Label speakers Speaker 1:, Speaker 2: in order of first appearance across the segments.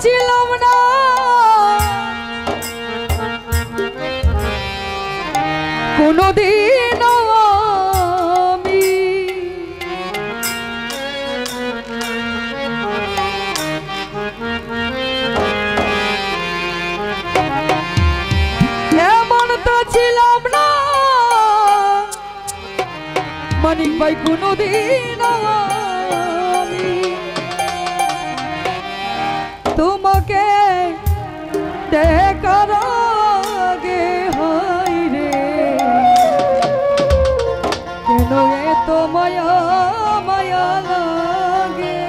Speaker 1: ছিলাম না কোনদিন আমি এমন তো ছিলাম না মানিক ভাই কোনদিন আমি তোমাকে দেখার আগে হায় রে কেন এত মায়া মায়া লাগে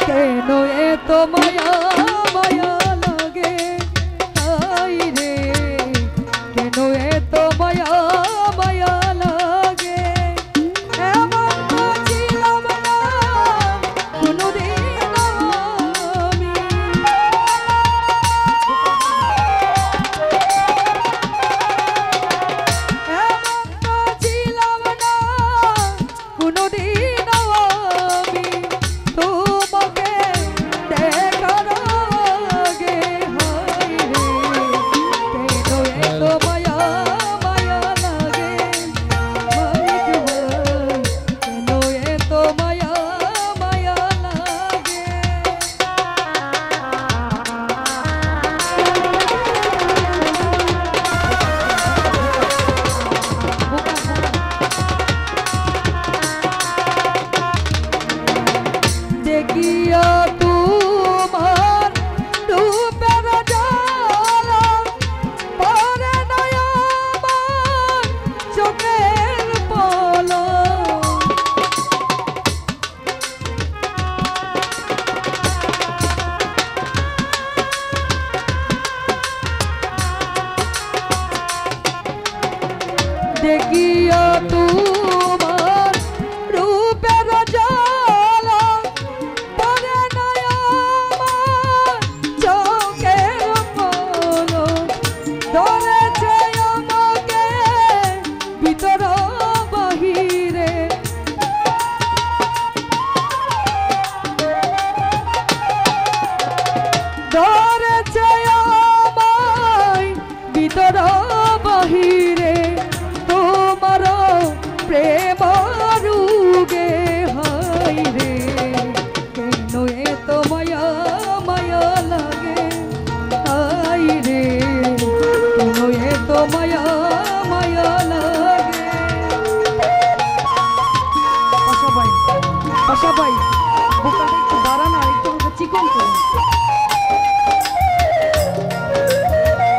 Speaker 1: কেন এত মায়া মায়া লাগে হায় রে কেন এত মায়া মায়া লাগে এমন তো ছিলাম না কোনদিন আমি এমন তো ছিলাম না কোনদিন আমি তোমাকে দেখার আগে হায় রে কেন এত মায়া মায়া লাগে মানিক ভাই কেন এত মায়া মায়া লাগে দেখিয়া তোমার রূপের জ্বালা পরে নাই আমার চোখের পলক দেখিয়া তোমার রূপের জ্বালা পরে নাই আমার চোখের পলক ধরেছে আমাকে ভিতর বাহিরে ধরেছে আমায় ভিতর বাহিরে তোমার প্রেম রুগে হায় রে কেন এত মায়া মায়া লাগে হায় রে কেন এত মায়া মায়া লাগে পাশা ভাই বুকাটা একটু দাঁড়ান আর একটু চিকন করুন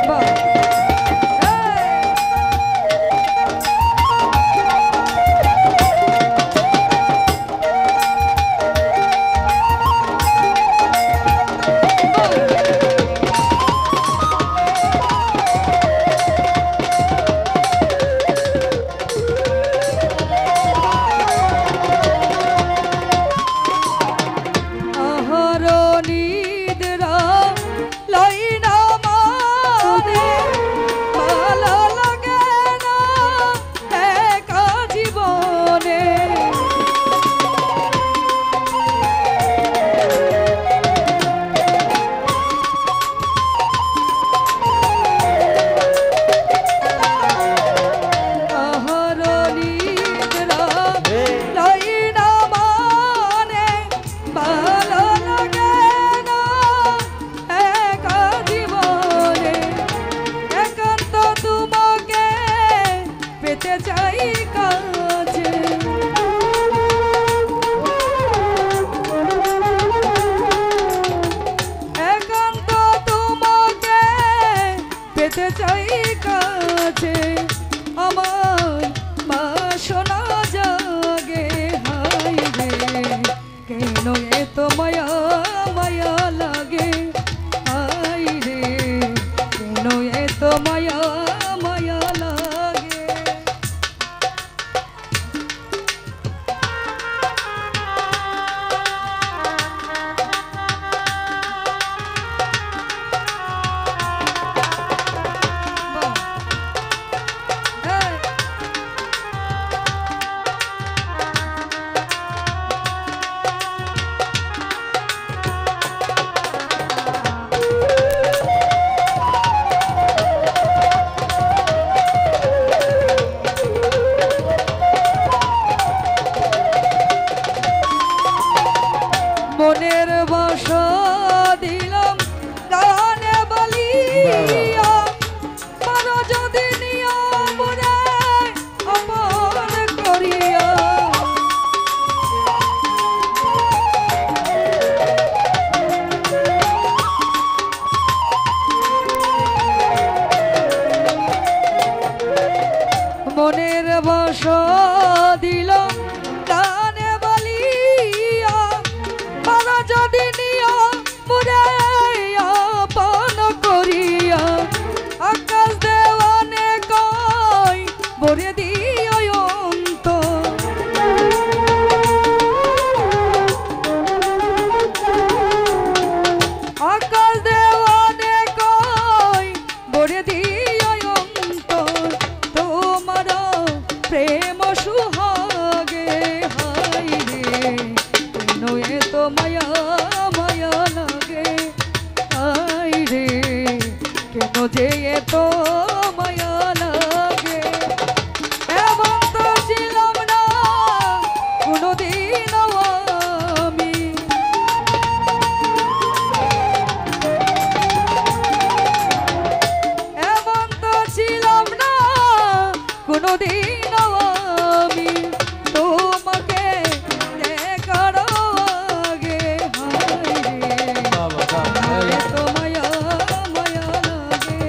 Speaker 1: বাহ বাস দিল কানে বলিয়া মারা যদি নিয়া মুরে আপন করিয়া আকাশ দেওয়ানে কই বরে দিও অন্ত আকাশ দেওয়ানে কই বরে দিও অন্ত তোমার প্রেম সুহাগে হাই রে কেন এত মায়া মায়া লাগে হাই রে কেন যে এত মায়া লাগে এমন তো ছিলাম না কোনোদিন আমি এমন তো ছিলাম না কোনোদিন আমি তোমাকে দেখার আগে হায় রে এত মায়া মায়া লাগে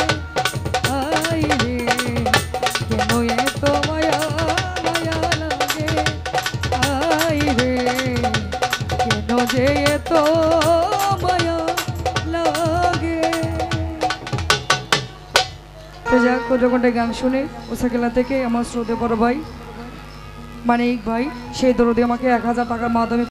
Speaker 1: হায় রে কেন এত মায়া মায়া লাগে হায় রে কেন যে এত মায়া লাগে। তো যাক কোটি গান শুনে ওসাকেলা থেকে আমার শ্রদ্ধেয় বড় ভাই মানিক ভাই সেই দরদি আমাকে 1000 টাকার মাধ্যমে